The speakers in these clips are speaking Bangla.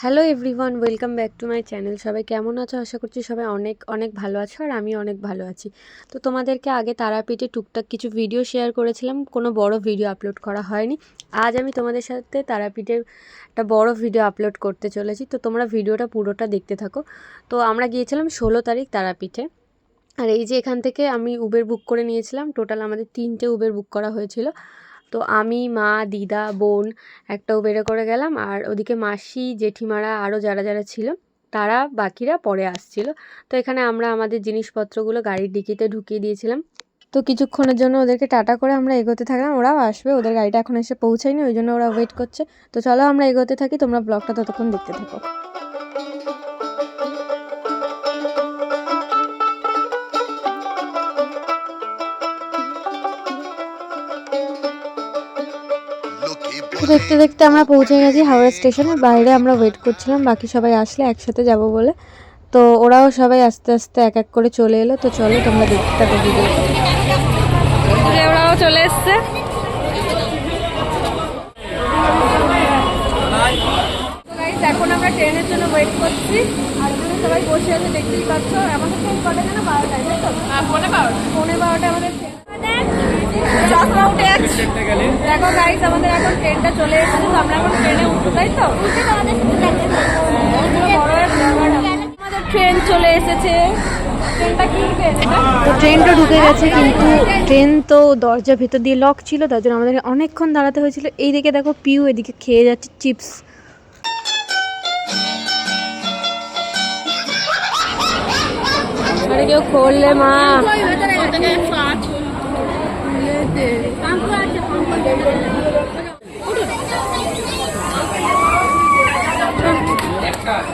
Hello everyone, welcome back to my channel. সবাই কেমন আছো? আশা করছি সবাই অনেক অনেক ভালো আছো, আর আমি অনেক ভালো আছি। তো তোমাদেরকে আগে তারাপীঠে টুকটাক কিছু ভিডিও শেয়ার করেছিলাম, কোনো বড় ভিডিও আপলোড করা হয়নি। আজ আমি তোমাদের সাথে তারাপীঠের একটা বড় ভিডিও আপলোড করতে চলেছি, তো তোমরা ভিডিওটা পুরোটা দেখতে থাকো। তো আমরা গিয়েছিলাম 16 তারিখ তারাপীঠে। আর এই যে এখান থেকে আমি উবের বুক করে নিয়েছিলাম, টোটাল আমাদের 3টে উবের বুক করা হয়েছিল। তো আমি, মা, দিদা, বোন একটা উবেরে করে গেলাম, আর ওদিকে মাসি, জেঠিমারা আরও যারা যারা ছিল তারা বাকিরা পরে আসছিল। তো এখানে আমরা আমাদের জিনিসপত্রগুলো গাড়ির ডিকিতে ঢুকিয়ে দিয়েছিলাম। তো কিছুক্ষণের জন্য ওদেরকে টাটা করে আমরা এগোতে থাকলাম। ওরাও আসবে, ওদের গাড়িটা এখন এসে পৌঁছায়নি, ওই জন্য ওরা ওয়েট করছে। তো চলো আমরা এগোতে থাকি, তোমরা ব্লগটা ততক্ষণ দেখতে থাকো। দেখতে দেখতে আমরা পৌঁছে গেছি হাওড়া স্টেশনের বাইরে। আমরা ওয়েট করছিলাম বাকি সবাই আসলে একসাথে যাব বলে। তো ওরাও সবাই আস্তে আস্তে এক এক করে চলে এলো। তো চলো তোমরা দেখতে থাকো ভিডিওটা। ওরাও চলে এসছে। এখন আমরা ট্রেনের জন্য ওয়েট করছি, আর সবাই বসে আছে, দেখতেই পাচ্ছ। আমাদের ট্রেন কটা যেন 12টায়, তাই তো? 12:15 আমাদের দেখো গাইস, আমাদের এখন ট্রেনটা চলে এসেছে, তো আমরা এখন ট্রেনে উঠবো, তাই তো? আমাদের ট্রেন চলে এসেছে। তো ট্রেনটা ঢুকে গেছে, কিন্তু ট্রেন তো দরজা ভেতর দিয়ে লক ছিল, তার জন্য আমাদের অনেকক্ষণ দাঁড়াতে হয়েছিল। এইদিকে দেখো পিউ এদিকে খেয়ে যাচ্ছে চিপস। আরে কেউ খোললে মা।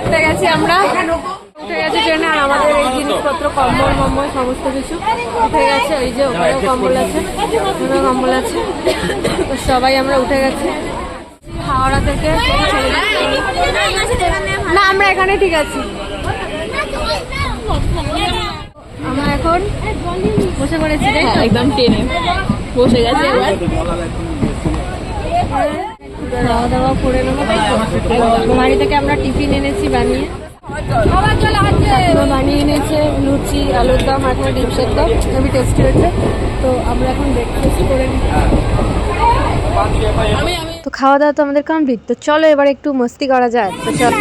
উঠে গেছি আমরা, উঠে গেছি ট্রেনে। আর আমাদের এই জিনিসপত্র, কম্বল মম্বল সমস্ত কিছু উঠে গেছে। ওই যে ওখানেও কম্বল আছে, ওখানেও কম্বল আছে। তো সবাই আমরা উঠে গেছি হাওড়া থেকে। না, আমরা এখানে ঠিক আছি। আমরা এখন বসে পড়েছি, একদম ট্রেনে বসে গেছে। এবার খাওয়া দাওয়া করে নেবো, তাই তো? বাড়ি থেকে আমরা টিফিন এনেছি বানিয়ে, বানিয়ে এনেছে লুচি, আলুর দম আর একটা ডিম সেদ্ধ, আমি টেস্ট হয়েছে। তো আমরা এখন ব্রেকফাস্ট করে নিই। তো খাওয়া দাওয়া তো আমাদের কমপ্লিট। তো চলো এবার একটু মস্তি করা যায়। তো চলো।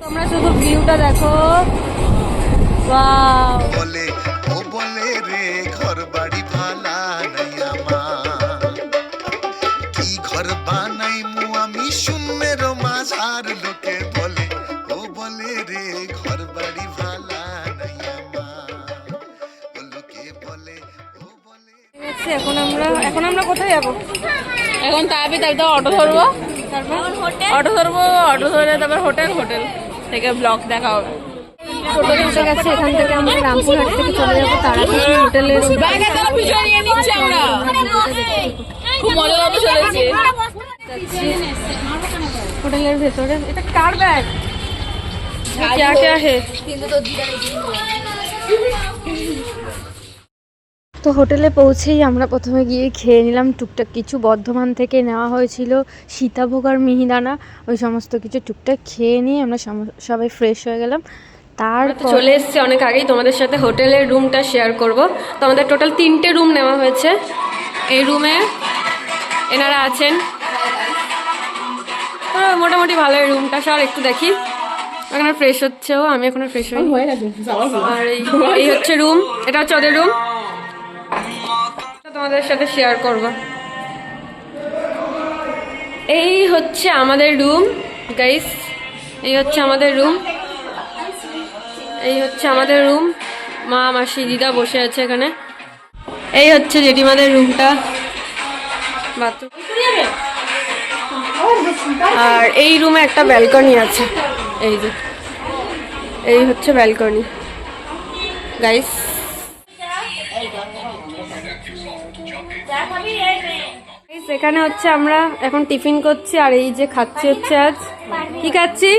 তোমরা শুধু ভিউটা দেখো। ওয়াও, বলে ও বলে রে ঘর বাড়ি ভালা নাই আমার, কি ঘর বানাই মু আমি শূন্যের মাঝার, লোকে বলে ও বলে রে ঘর বাড়ি ভালা নাই আমার, ও লোকে বলে ও বলে। এখন আমরা কোথায় যাবো? এখন তারপর অটো ধরবো, অটো ধরে তারপর হোটেল থেকে ব্লগ দেখা হবে। টোটো এসে গেছে, এখান থেকে আমরা রামপুরহাট থেকে চলে যাবো তারাপীঠ হোটেলে। আমরা খুব মজা করতে চলেছি হোটেলের ভেতরে। এটা কার ব্যাগ? क्या क्या है? তো হোটেলে পৌঁছেই আমরা প্রথমে গিয়ে খেয়ে নিলাম টুকটাক কিছু। বর্ধমান থেকে নেওয়া হয়েছিল সীতাভোগ আর মিহিদানা, ওই সমস্ত কিছু টুকটাক খেয়ে নিয়ে আমরা সবাই ফ্রেশ হয়ে গেলাম। তারপর চলে এসেছি অনেক আগেই, তোমাদের সাথে হোটেলের রুমটা শেয়ার করব। তো আমাদের টোটাল 3টে রুম নেওয়া হয়েছে। এই রুমে এনারা আছেন, মোটামুটি ভালো এই রুমটা। সব একটু দেখি, এখানে ফ্রেশ হচ্ছেও, আমি এখনো ফ্রেশ হইনি। আর এই হচ্ছে রুম, এটা হচ্ছে ওদের রুম, তোমাদের সাথে শেয়ার করব। এই হচ্ছে আমাদের রুম গাইস, এই হচ্ছে আমাদের রুম, এই হচ্ছে আমাদের রুম। মা, মাসি, দিদা বসে আছে এখানে। এই হচ্ছে জেঠিমাদের রুমটা, বাথরুম। আর এই রুমে একটা ব্যালকনি আছে, এই যে এই হচ্ছে ব্যালকনি গাইস। সেখানে হচ্ছে আমরা এখন টিফিন করছি আর এই যে খাচ্ছি হচ্ছে আজ কি খাচ্ছি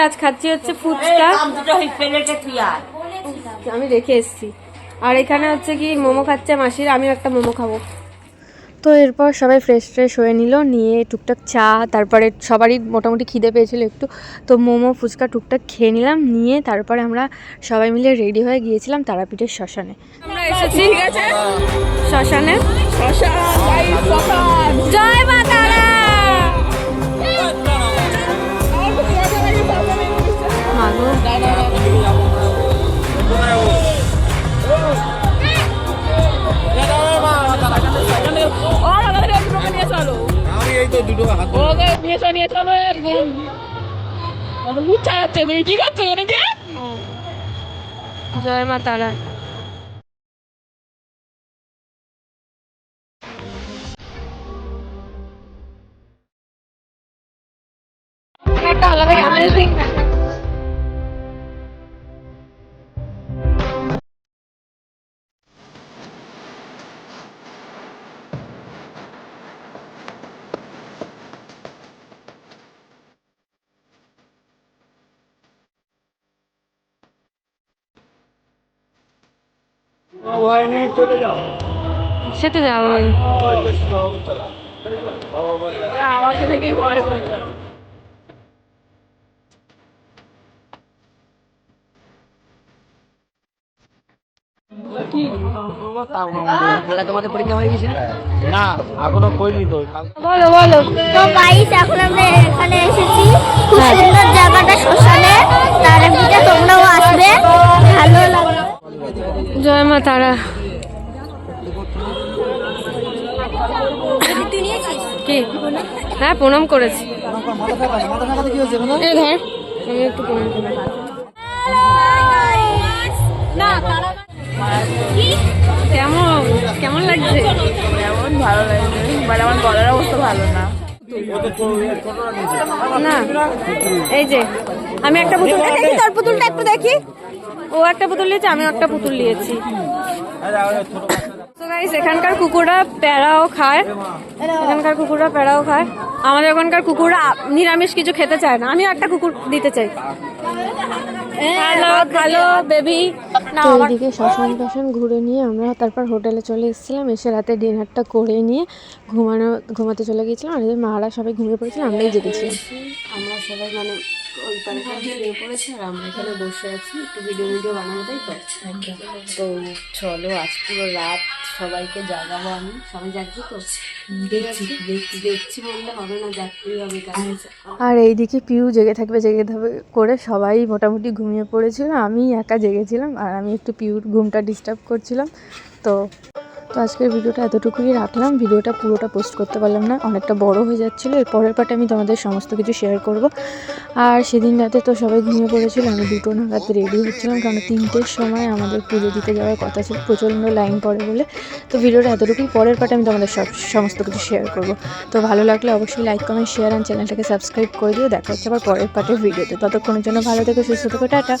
আজ খাচ্ছি হচ্ছে ফুচকা, আমি রেখে এসেছি। আর এখানে হচ্ছে কি মোমো খাচ্ছে মাসির, আমিও একটা মোমো খাবো। তো এরপর সবাই ফ্রেশ হয়ে নিয়ে টুকটাক চা, তারপরে সবারই মোটামুটি খিদে পেয়েছিল একটু, তো মোমো ফুচকা টুকটাক খেয়ে নিলাম, নিয়ে তারপরে আমরা সবাই মিলে রেডি হয়ে গিয়েছিলাম তারাপীঠের শ্মশানে। আমরা এসেছি শ্মশানে। জয় মা তারা। জয় মা তারা। একটা আলাদা অ্যামেজিং সেটা যাবো আমাকে থেকে ভয় করে। তোমাদের পরীক্ষা হয়ে গেছে? না এখনো হয়নি তো। বলো বলো। তো গাইস এখন আমরা এখানে এসেছি, খুব সুন্দর জায়গাটা শ্মশানে, তারাপীঠে তোমরাও আসবে, ভালো লাগবে। জয় মা তারা। কি? হ্যাঁ প্রণাম করেছি। এই ধর আমি একটু প্রণাম করি। কেমন লাগছে? এমন ভালো লাগছে, বাট আমার গলার অবস্থা ভালো না। না এই যে আমি একটা পুতুল দেখি, তোর পুতুলটা একটু দেখি। ও একটা পুতুল নিয়েছে, আমিও একটা পুতুল নিয়েছি। তো গাইস এখানকার কুকুররা প্যারাও খায়, আমাদের ওখানকার কুকুররা নিরামিষ কিছু খেতে চায় না। আমিও একটা কুকুর দিতে চাই। Hello baby. তো এইদিকে শ্মশান ঘুরে নিয়ে আমরা তারপর হোটেলে চলে এসেছিলাম, এসে রাতে ডিনারটা করে নিয়ে ঘুমাতে চলে গিয়েছিলাম। আর এদের মারা সবাই ঘুমিয়ে পড়েছিলাম, আমরাই জেগেছিলাম। আমরা সবাই মানে ওই পারে শুয়ে পড়েছি আর আমরা এখানে বসে আছি, একটু ভিডিও বানাবো, তাই তো। তো চলো আজ পুরো রাত সবাইকে জাগাবো আমি। সবাই জাগছি তো? দেখছি বললে হবে না, জাগতেই হবে। আর এইদিকে পিউ জেগে থাকবে করে সবাই মোটামুটি ঘুমিয়ে পড়েছিল, আমি একা জেগেছিলাম আর আমি একটু পিউর ঘুমটা ডিস্টার্ব করছিলাম। তো আজকের ভিডিওটা এতটুকুই রাখলাম। ভিডিওটা পুরোটা পোস্ট করতে পারলাম না, অনেকটা বড় হয়ে যাচ্ছিলো। এর পরের পার্টে আমি তোমাদের সমস্ত কিছু শেয়ার করব। আর সেদিন রাতে তো সবাই ঘুমিয়ে পড়েছিল, আমি 2টো নাগাদ রেডি হচ্ছিলাম, কারণ 3টের সময় আমাদের পুজো দিতে যাওয়ার কথা ছিল, প্রচণ্ড লাইন পড়ে বলে। তো ভিডিওটা এতটুকুই, পরের পার্টে আমি তোমাদের সমস্ত কিছু শেয়ার করব। তো ভালো লাগলে অবশ্যই লাইক কমেন্ট শেয়ার আর চ্যানেলটাকে সাবস্ক্রাইব করে দিও। দেখা হচ্ছে আবার পরের পার্টের ভিডিওতে। ততক্ষণের জন্য ভালো থেকো, সুস্থ থেকো, টাটা।